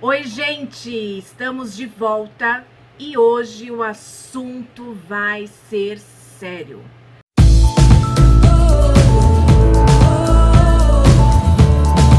Oi, gente! Estamos de volta e hoje o assunto vai ser sério.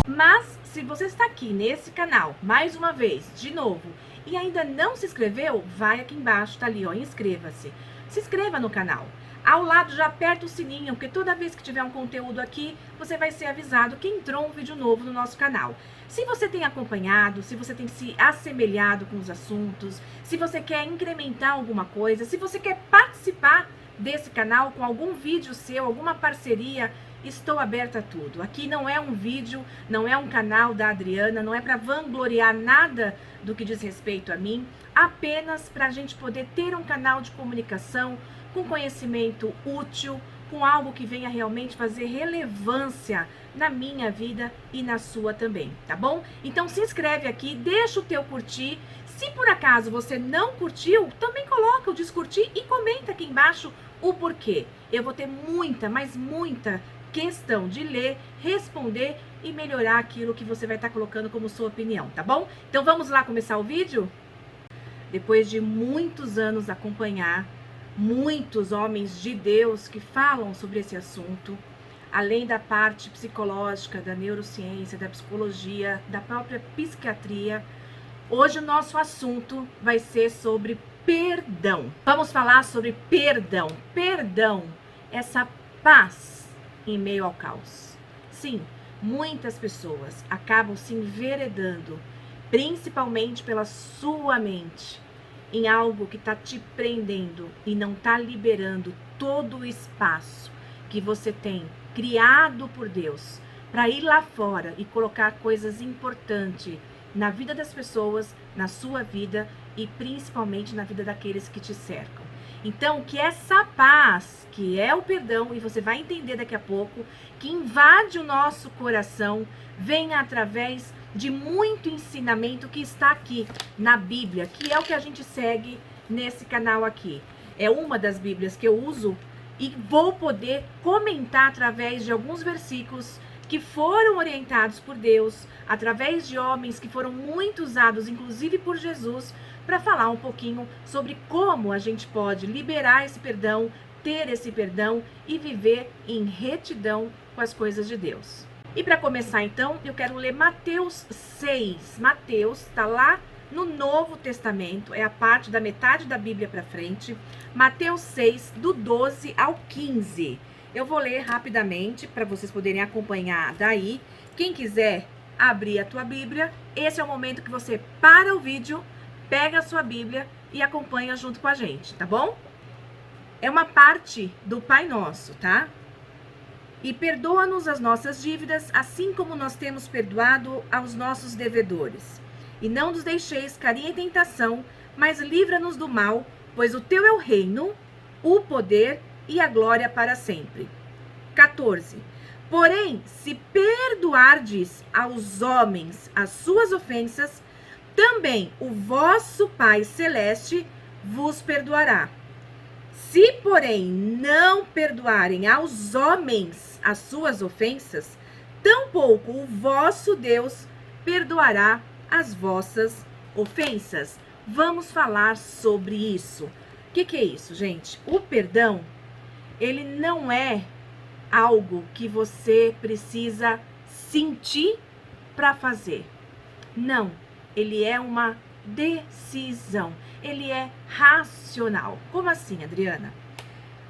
Mas se você está aqui nesse canal, mais uma vez, de novo, e ainda não se inscreveu, vai aqui embaixo, tá ali, ó, inscreva-se. Se inscreva no canal. Ao lado já aperta o sininho, porque toda vez que tiver um conteúdo aqui, você vai ser avisado que entrou um vídeo novo no nosso canal. Se você tem acompanhado, se você tem se assemelhado com os assuntos, se você quer incrementar alguma coisa, se você quer participar desse canal com algum vídeo seu, alguma parceria, estou aberta a tudo. Aqui não é um vídeo, não é um canal da Adriana, não é para vangloriar nada do que diz respeito a mim, apenas para a gente poder ter um canal de comunicação com conhecimento útil, com algo que venha realmente fazer relevância na minha vida e na sua também, tá bom? Então se inscreve aqui, deixa o teu curtir. Se por acaso você não curtiu, também coloca o descurtir e comenta aqui embaixo o porquê. Eu vou ter muita, mas muita questão de ler, responder e melhorar aquilo que você vai estar colocando como sua opinião, tá bom? Então vamos lá começar o vídeo? Depois de muitos anos acompanhar muitos homens de Deus que falam sobre esse assunto, além da parte psicológica, da neurociência, da psicologia, da própria psiquiatria, hoje o nosso assunto vai ser sobre perdão. Vamos falar sobre perdão. Perdão, essa paz em meio ao caos. Sim, muitas pessoas acabam se enveredando, principalmente pela sua mente, em algo que está te prendendo e não está liberando todo o espaço que você tem criado por Deus para ir lá fora e colocar coisas importantes na vida das pessoas, na sua vida e principalmente na vida daqueles que te cercam. Então, que essa paz, que é o perdão, e você vai entender daqui a pouco, que invade o nosso coração, venha através de muito ensinamento que está aqui na Bíblia, que é o que a gente segue nesse canal aqui. É uma das Bíblias que eu uso e vou poder comentar através de alguns versículos que foram orientados por Deus, através de homens que foram muito usados, inclusive por Jesus, para falar um pouquinho sobre como a gente pode liberar esse perdão, ter esse perdão e viver em retidão com as coisas de Deus. E para começar então, eu quero ler Mateus 6. Mateus está lá no Novo Testamento, é a parte da metade da Bíblia para frente. Mateus 6, do 12 ao 15. Eu vou ler rapidamente para vocês poderem acompanhar daí. Quem quiser abrir a tua Bíblia, esse é o momento que você para o vídeo, pega a sua Bíblia e acompanha junto com a gente, tá bom? É uma parte do Pai Nosso, tá? E perdoa-nos as nossas dívidas, assim como nós temos perdoado aos nossos devedores. E não nos deixeis cair em tentação, mas livra-nos do mal, pois o teu é o reino, o poder e a glória para sempre. 14. Porém, se perdoardes aos homens as suas ofensas, também o vosso Pai Celeste vos perdoará. Se, porém, não perdoarem aos homens as suas ofensas, tampouco o vosso Deus perdoará as vossas ofensas. Vamos falar sobre isso. O que é isso, gente? O perdão, ele não é algo que você precisa sentir para fazer. Não, ele é uma decisão. Ele é racional. Como assim, Adriana?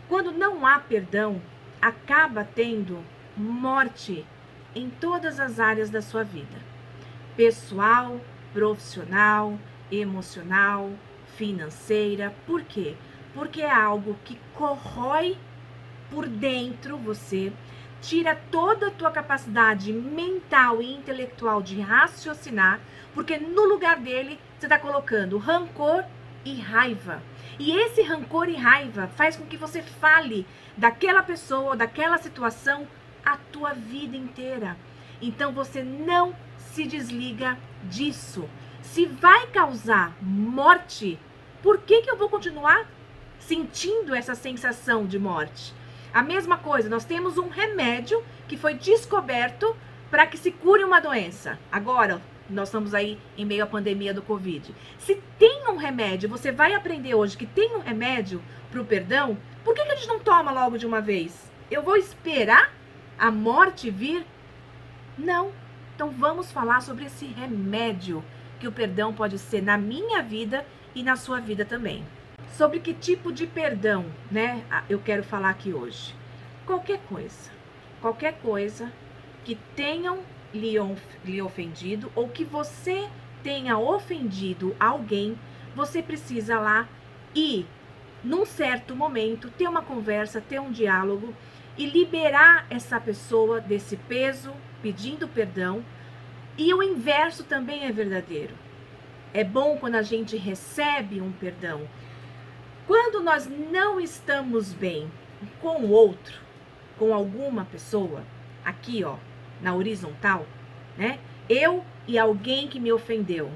Quando não há perdão, acaba tendo morte em todas as áreas da sua vida. Pessoal, profissional, emocional, financeira. Por quê? Porque é algo que corrói por dentro você, tira toda a tua capacidade mental e intelectual de raciocinar, porque no lugar dele você está colocando rancor e raiva. E esse rancor e raiva faz com que você fale daquela pessoa, daquela situação, a tua vida inteira. Então você não se desliga disso. Se vai causar morte, por que eu vou continuar sentindo essa sensação de morte? A mesma coisa, nós temos um remédio que foi descoberto para que se cure uma doença. Agora, Nós estamos aí em meio à pandemia do Covid. Se tem um remédio, você vai aprender hoje que tem um remédio para o perdão, por que a gente não toma logo de uma vez? Eu vou esperar a morte vir? Não. Então vamos falar sobre esse remédio que o perdão pode ser na minha vida e na sua vida também. Sobre que tipo de perdão, né, eu quero falar aqui hoje. Qualquer coisa que tenham lhe ofendido ou que você tenha ofendido alguém, você precisa lá ir, num certo momento, ter uma conversa, ter um diálogo e liberar essa pessoa desse peso, pedindo perdão. E o inverso também é verdadeiro. É bom quando a gente recebe um perdão. Quando nós não estamos bem com o outro, com alguma pessoa, aqui ó, na horizontal, né? Eu e alguém que me ofendeu.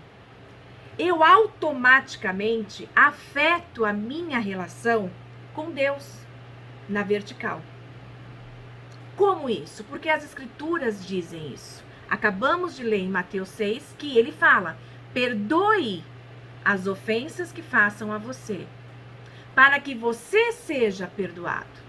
Eu automaticamente afeto a minha relação com Deus na vertical. Como isso? Porque as escrituras dizem isso. Acabamos de ler em Mateus 6 que ele fala: perdoe as ofensas que façam a você, para que você seja perdoado.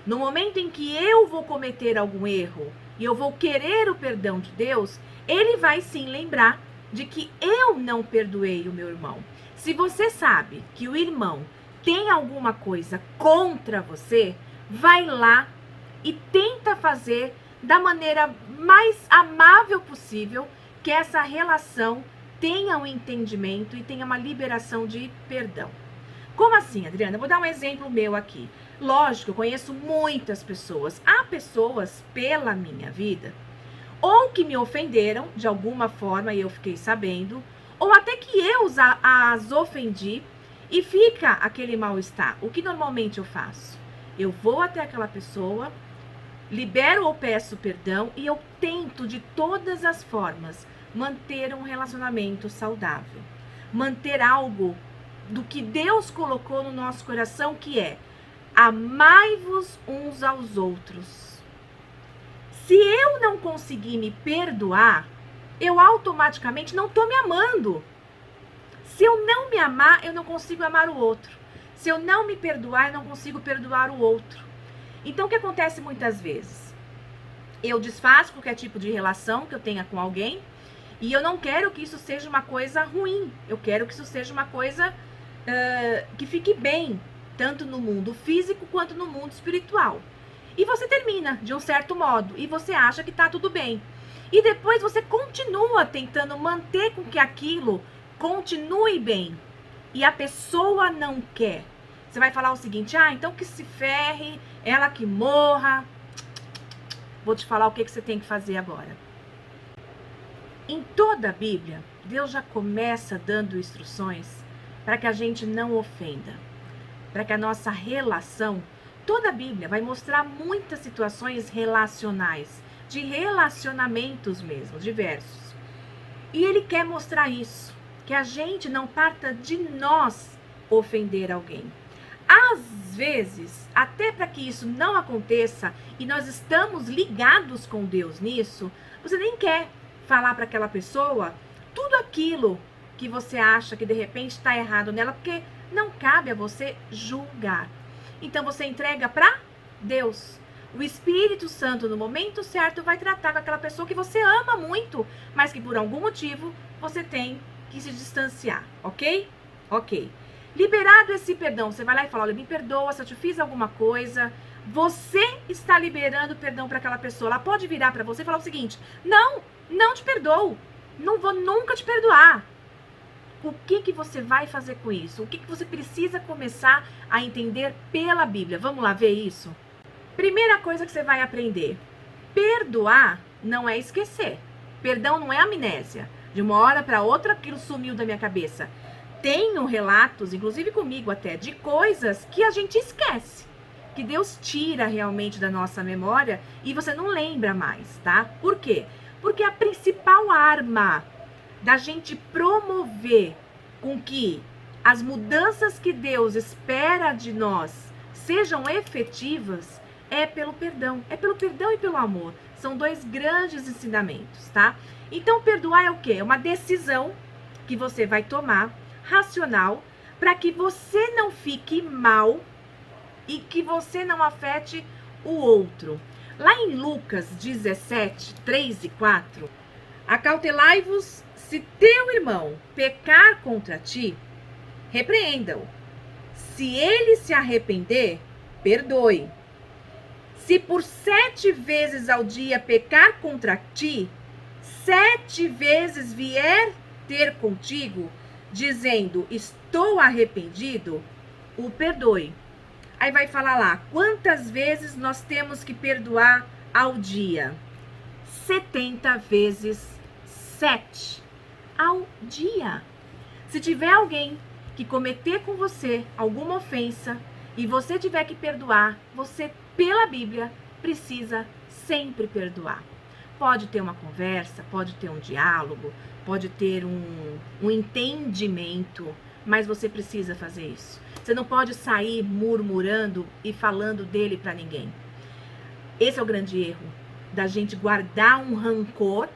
No momento em que eu vou cometer algum erro e eu vou querer o perdão de Deus, ele vai sim lembrar de que eu não perdoei o meu irmão. Se você sabe que o irmão tem alguma coisa contra você, vai lá e tenta fazer da maneira mais amável possível que essa relação tenha um entendimento e tenha uma liberação de perdão. Como assim, Adriana? Eu vou dar um exemplo meu aqui. Lógico, eu conheço muitas pessoas. Há pessoas pela minha vida, ou que me ofenderam de alguma forma e eu fiquei sabendo, ou até que eu as ofendi e fica aquele mal-estar. O que normalmente eu faço? Eu vou até aquela pessoa, libero ou peço perdão e eu tento de todas as formas manter um relacionamento saudável. Manter algo do que Deus colocou no nosso coração, que é: amai-vos uns aos outros. Se eu não conseguir me perdoar, eu automaticamente não estou me amando. Se eu não me amar, eu não consigo amar o outro. Se eu não me perdoar, eu não consigo perdoar o outro. Então, o que acontece muitas vezes? Eu desfaço qualquer tipo de relação que eu tenha com alguém e eu não quero que isso seja uma coisa ruim. Eu quero que isso seja uma coisa que fique bem, tanto no mundo físico quanto no mundo espiritual. E você termina de um certo modo e você acha que tá tudo bem. E depois você continua tentando manter com que aquilo continue bem. E a pessoa não quer. Você vai falar o seguinte: então que se ferre, ela que morra. Vou te falar o que você tem que fazer agora. Em toda a Bíblia, Deus já começa dando instruções para que a gente não ofenda, para que a nossa relação, toda a Bíblia vai mostrar muitas situações relacionais, de relacionamentos mesmo, diversos. E ele quer mostrar isso, que a gente não parta de nós ofender alguém. Às vezes, até para que isso não aconteça, e nós estamos ligados com Deus nisso, você nem quer falar para aquela pessoa tudo aquilo que você acha que de repente está errado nela, porque não cabe a você julgar. Então você entrega para Deus. O Espírito Santo, no momento certo, vai tratar com aquela pessoa que você ama muito, mas que por algum motivo você tem que se distanciar, ok? Ok. Liberado esse perdão, você vai lá e fala: olha, me perdoa se eu te fiz alguma coisa. Você está liberando perdão para aquela pessoa. Ela pode virar para você e falar o seguinte: não te perdoo, não vou nunca te perdoar. O que você vai fazer com isso? O que você precisa começar a entender pela Bíblia? Vamos lá ver isso? Primeira coisa que você vai aprender: perdoar não é esquecer. Perdão não é amnésia. De uma hora para outra aquilo sumiu da minha cabeça. Tenho relatos, inclusive comigo até, de coisas que a gente esquece, que Deus tira realmente da nossa memória e você não lembra mais, tá? Por quê? Porque a principal arma da gente promover com que as mudanças que Deus espera de nós sejam efetivas é pelo perdão e pelo amor. São dois grandes ensinamentos, tá? Então, perdoar é o quê? É uma decisão que você vai tomar, racional, para que você não fique mal e que você não afete o outro. Lá em Lucas 17, 3 e 4, acautelai-vos, se teu irmão pecar contra ti, repreenda-o. Se ele se arrepender, perdoe. Se por 7 vezes ao dia pecar contra ti, 7 vezes vier ter contigo, dizendo, estou arrependido, o perdoe. Aí vai falar lá, quantas vezes nós temos que perdoar ao dia? 70 vezes 7 ao dia. Se tiver alguém que cometer com você alguma ofensa e você tiver que perdoar, você, pela Bíblia, precisa sempre perdoar. Pode ter uma conversa, pode ter um diálogo, pode ter um entendimento, mas você precisa fazer isso. Você não pode sair murmurando e falando dele para ninguém. Esse é o grande erro, da gente guardar um rancor,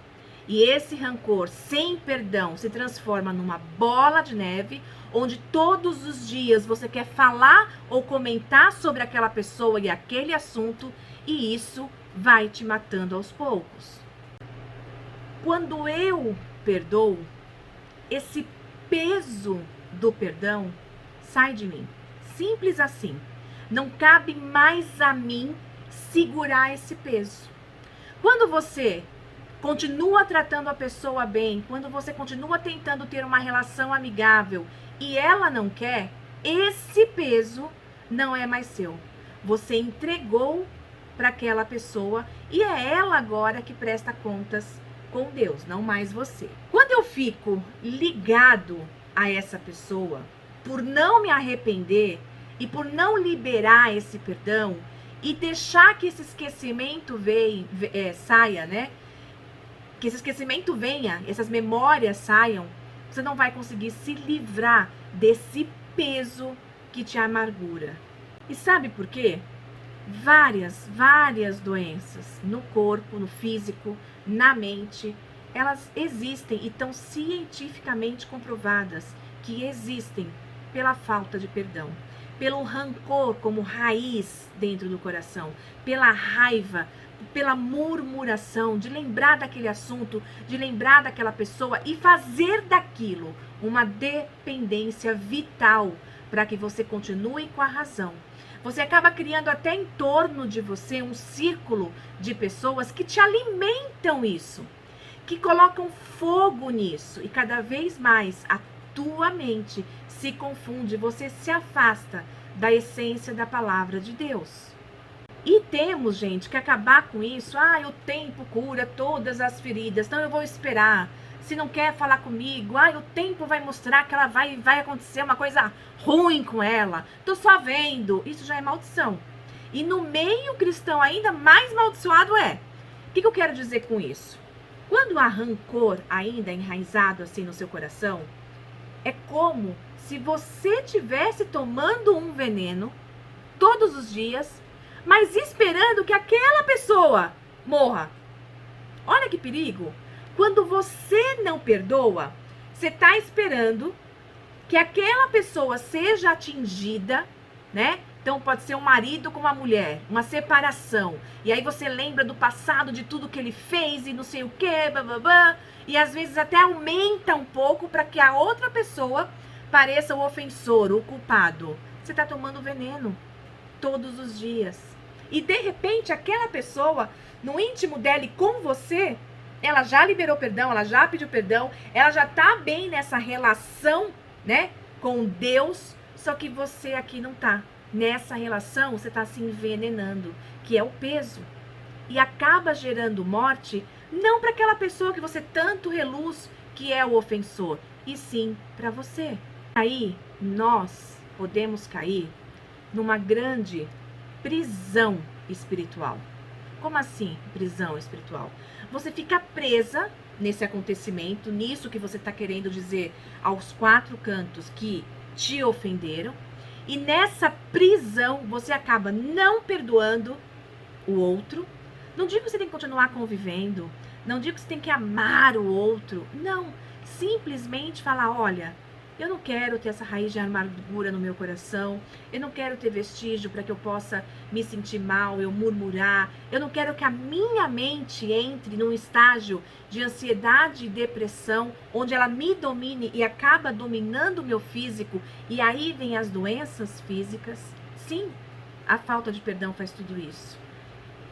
e esse rancor sem perdão se transforma numa bola de neve, onde todos os dias você quer falar ou comentar sobre aquela pessoa e aquele assunto, e isso vai te matando aos poucos. Quando eu perdoo, esse peso do perdão sai de mim. Simples assim. Não cabe mais a mim segurar esse peso. Quando você continua tratando a pessoa bem, quando você continua tentando ter uma relação amigável e ela não quer, esse peso não é mais seu. Você entregou para aquela pessoa e é ela agora que presta contas com Deus, não mais você. Quando eu fico ligado a essa pessoa, por não me arrepender e por não liberar esse perdão e deixar que esse esquecimento saia, né? Que esse esquecimento venha, essas memórias saiam, você não vai conseguir se livrar desse peso que te amargura. E sabe por quê? Várias doenças no corpo, no físico, na mente, elas existem e estão cientificamente comprovadas que existem pela falta de perdão, pelo rancor como raiz dentro do coração, pela raiva, pela murmuração, de lembrar daquele assunto, de lembrar daquela pessoa e fazer daquilo uma dependência vital para que você continue com a razão. Você acaba criando até em torno de você um círculo de pessoas que te alimentam isso, que colocam fogo nisso, e cada vez mais a tua mente se confunde, você se afasta da essência da palavra de Deus. E temos, gente, que acabar com isso. O tempo cura todas as feridas, então eu vou esperar. Se não quer falar comigo, o tempo vai mostrar que ela vai acontecer uma coisa ruim com ela. Tô só vendo. Isso já é maldição. E no meio cristão ainda mais maldiçoado é. O que eu quero dizer com isso? Quando há rancor ainda enraizado assim no seu coração, é como se você estivesse tomando um veneno todos os dias, mas esperando que aquela pessoa morra. Olha que perigo. Quando você não perdoa, você está esperando que aquela pessoa seja atingida, né? Então pode ser um marido com uma mulher, uma separação. E aí você lembra do passado, de tudo que ele fez e não sei o quê, blá. E às vezes até aumenta um pouco para que a outra pessoa pareça o ofensor, o culpado. Você está tomando veneno todos os dias. E de repente aquela pessoa, no íntimo dela e com você, ela já liberou perdão, ela já pediu perdão, ela já tá bem nessa relação, né, com Deus, só que você aqui não tá. Nessa relação, você tá se envenenando, que é o peso. E acaba gerando morte, não para aquela pessoa que você tanto reluz, que é o ofensor, e sim para você. Aí, nós podemos cair numa grande prisão espiritual. Como assim, prisão espiritual? Você fica presa nesse acontecimento, nisso que você está querendo dizer aos 4 cantos que te ofenderam, e nessa prisão você acaba não perdoando o outro, Não digo que você tem que continuar convivendo, não digo que você tem que amar o outro, não. Simplesmente falar, olha, eu não quero ter essa raiz de amargura no meu coração, eu não quero ter vestígio para que eu possa me sentir mal, eu murmurar, eu não quero que a minha mente entre num estágio de ansiedade e depressão, onde ela me domine e acaba dominando o meu físico, e aí vem as doenças físicas. Sim, a falta de perdão faz tudo isso.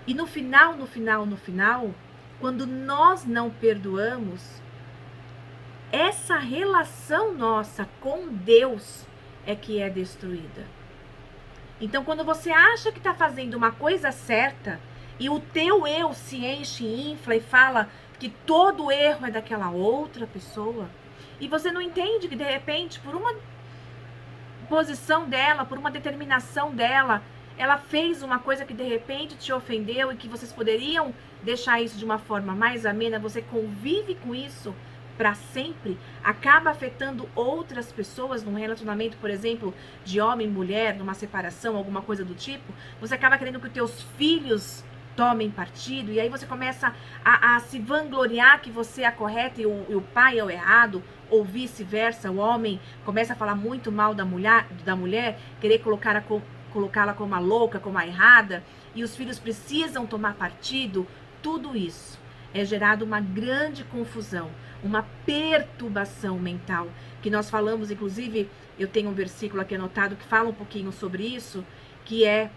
E no final, quando nós não perdoamos, essa relação nossa com Deus é que é destruída. Então, quando você acha que está fazendo uma coisa certa e o teu eu se enche, infla e fala que todo erro é daquela outra pessoa, e você não entende que de repente, por uma posição dela, por uma determinação dela, ela fez uma coisa que de repente te ofendeu e que vocês poderiam deixar isso de uma forma mais amena, você convive com isso para sempre, acaba afetando outras pessoas num relacionamento, por exemplo, de homem e mulher, numa separação, alguma coisa do tipo, você acaba querendo que os teus filhos tomem partido, e aí você começa a se vangloriar que você é a correta e o pai é o errado, ou vice-versa, o homem começa a falar muito mal da mulher, querer colocá-la como a louca, como a errada, e os filhos precisam tomar partido. Tudo isso é gerado uma grande confusão, uma perturbação mental, que nós falamos, inclusive, eu tenho um versículo aqui anotado que fala um pouquinho sobre isso, que é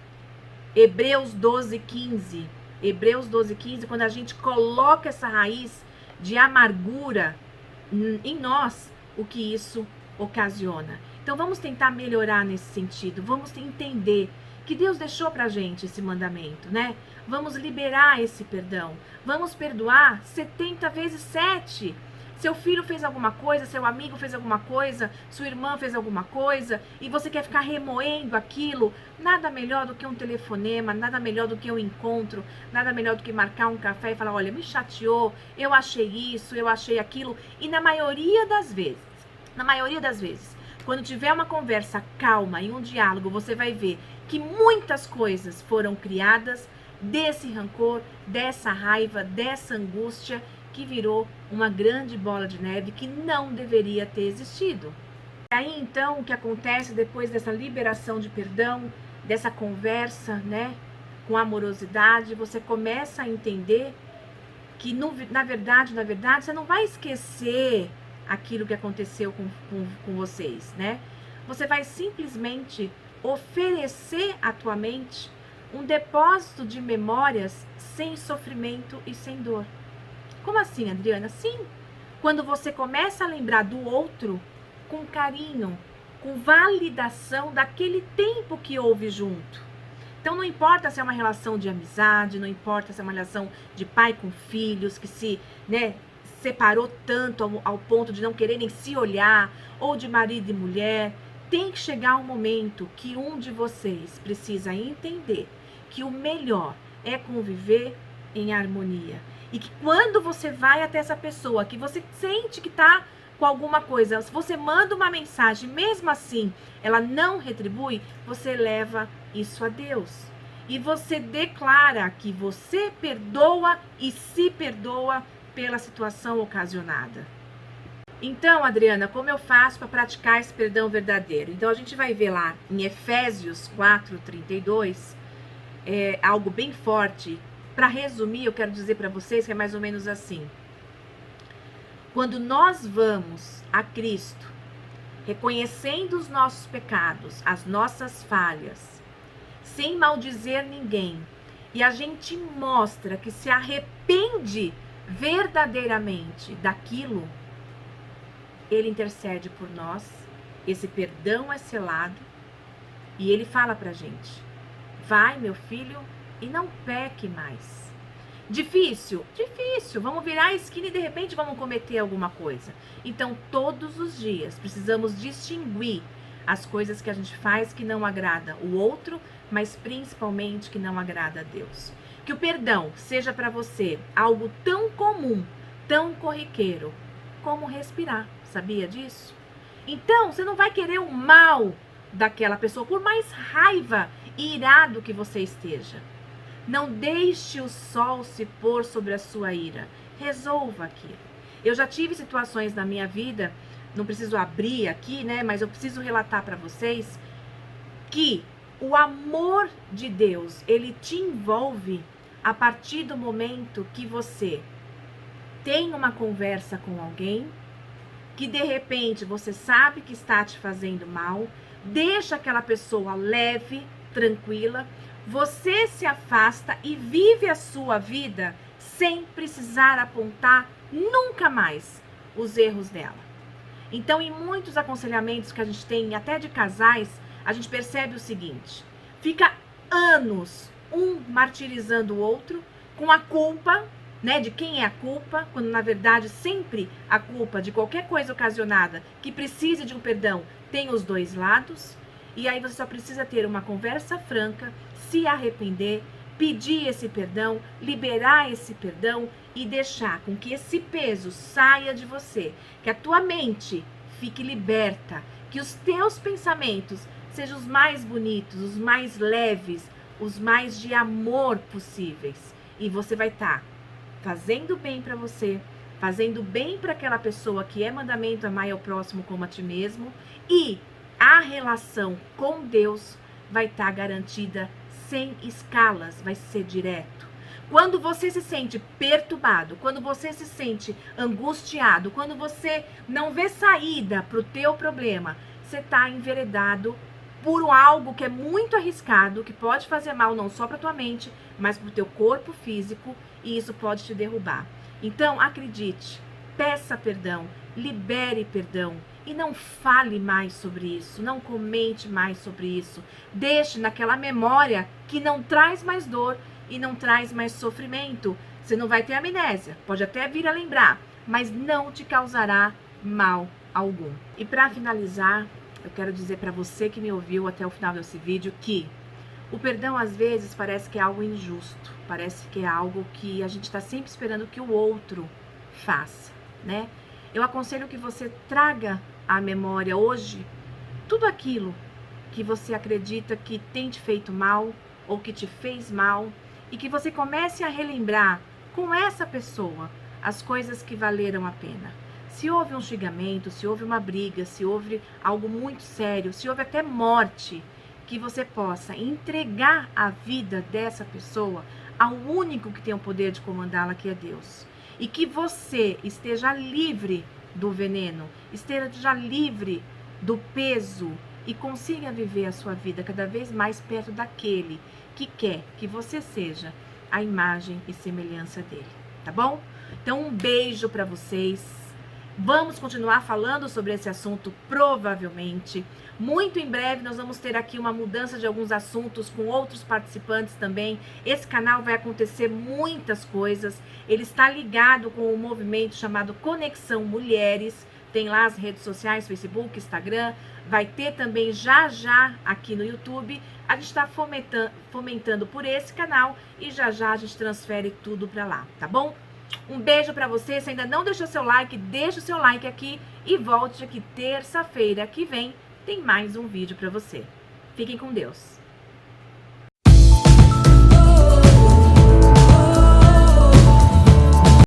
Hebreus 12:15. Hebreus 12:15, quando a gente coloca essa raiz de amargura em nós, o que isso ocasiona. Então vamos tentar melhorar nesse sentido, vamos entender que Deus deixou pra gente esse mandamento, né? Vamos liberar esse perdão, vamos perdoar 70 vezes 7. Seu filho fez alguma coisa, seu amigo fez alguma coisa, sua irmã fez alguma coisa, e você quer ficar remoendo aquilo, nada melhor do que um telefonema, nada melhor do que um encontro, nada melhor do que marcar um café e falar, olha, me chateou, eu achei isso, eu achei aquilo. E na maioria das vezes, quando tiver uma conversa calma e um diálogo, você vai ver que muitas coisas foram criadas desse rancor, dessa raiva, dessa angústia, que virou uma grande bola de neve que não deveria ter existido. E aí, então, o que acontece depois dessa liberação de perdão, dessa conversa, né, com amorosidade, você começa a entender que, na verdade, você não vai esquecer aquilo que aconteceu com vocês, né? Você vai simplesmente oferecer à tua mente um depósito de memórias sem sofrimento e sem dor. Como assim, Adriana? Sim, quando você começa a lembrar do outro com carinho, com validação daquele tempo que houve junto. Então não importa se é uma relação de amizade, não importa se é uma relação de pai com filhos, que se, né, separou tanto ao ponto de não quererem se olhar, ou de marido e mulher, tem que chegar um momento que um de vocês precisa entender que o melhor é conviver em harmonia. E que quando você vai até essa pessoa, que você sente que tá com alguma coisa, se você manda uma mensagem, mesmo assim, ela não retribui, você leva isso a Deus. E você declara que você perdoa e se perdoa pela situação ocasionada. Então, Adriana, como eu faço para praticar esse perdão verdadeiro? Então, a gente vai ver lá em Efésios 4:32, algo bem forte. Para resumir, eu quero dizer para vocês que é mais ou menos assim. Quando nós vamos a Cristo, reconhecendo os nossos pecados, as nossas falhas, sem maldizer ninguém, e a gente mostra que se arrepende verdadeiramente daquilo, Ele intercede por nós, esse perdão é selado, e Ele fala pra gente, vai, meu filho, e não peque mais. Difícil? Difícil. Vamos virar a esquina e de repente vamos cometer alguma coisa. Então, todos os dias, precisamos distinguir as coisas que a gente faz que não agrada o outro, mas principalmente que não agrada a Deus. Que o perdão seja para você algo tão comum, tão corriqueiro, como respirar. Sabia disso? Então, você não vai querer o mal daquela pessoa, por mais raiva e irado que você esteja. Não deixe o sol se pôr sobre a sua ira. Resolva aquilo. Eu já tive situações na minha vida, não preciso abrir aqui, né? Mas eu preciso relatar para vocês que o amor de Deus, ele te envolve a partir do momento que você tem uma conversa com alguém, que de repente você sabe que está te fazendo mal, deixa aquela pessoa leve, tranquila, você se afasta e vive a sua vida sem precisar apontar nunca mais os erros dela. Então, em muitos aconselhamentos que a gente tem, até de casais, a gente percebe o seguinte: fica anos um martirizando o outro com a culpa, né, de quem é a culpa, quando na verdade sempre a culpa de qualquer coisa ocasionada que precise de um perdão tem os dois lados. E aí você só precisa ter uma conversa franca, se arrepender, pedir esse perdão, liberar esse perdão e deixar com que esse peso saia de você, que a tua mente fique liberta, que os teus pensamentos sejam os mais bonitos, os mais leves, os mais de amor possíveis. E você vai estar fazendo bem para você, fazendo bem para aquela pessoa que é mandamento amar ao próximo como a ti mesmo, e a relação com Deus vai estar garantida sem escalas, vai ser direto. Quando você se sente perturbado, quando você se sente angustiado, quando você não vê saída para o teu problema, você está enveredado por algo que é muito arriscado, que pode fazer mal não só para tua mente, mas para o teu corpo físico, e isso pode te derrubar. Então, acredite, peça perdão, libere perdão e não fale mais sobre isso, não comente mais sobre isso. Deixe naquela memória que não traz mais dor e não traz mais sofrimento. Você não vai ter amnésia, pode até vir a lembrar, mas não te causará mal algum. E para finalizar, eu quero dizer para você que me ouviu até o final desse vídeo que o perdão às vezes parece que é algo injusto, parece que é algo que a gente está sempre esperando que o outro faça, né? Eu aconselho que você traga à memória hoje tudo aquilo que você acredita que tem te feito mal ou que te fez mal e que você comece a relembrar com essa pessoa as coisas que valeram a pena. Se houve um xingamento, se houve uma briga, se houve algo muito sério, se houve até morte, que você possa entregar a vida dessa pessoa ao único que tem o poder de comandá-la, que é Deus. E que você esteja livre do veneno, esteja livre do peso e consiga viver a sua vida cada vez mais perto daquele que quer que você seja a imagem e semelhança dele, tá bom? Então, um beijo para vocês. Vamos continuar falando sobre esse assunto, provavelmente. Muito em breve nós vamos ter aqui uma mudança de alguns assuntos com outros participantes também. Esse canal vai acontecer muitas coisas. Ele está ligado com o movimento chamado Conexão Mulheres. Tem lá as redes sociais, Facebook, Instagram. Vai ter também já aqui no YouTube. A gente está fomentando por esse canal e já a gente transfere tudo para lá, tá bom? Um beijo pra você. Se ainda não deixou seu like, deixa o seu like aqui e volte aqui terça-feira que vem. Tem mais um vídeo pra você. Fiquem com Deus.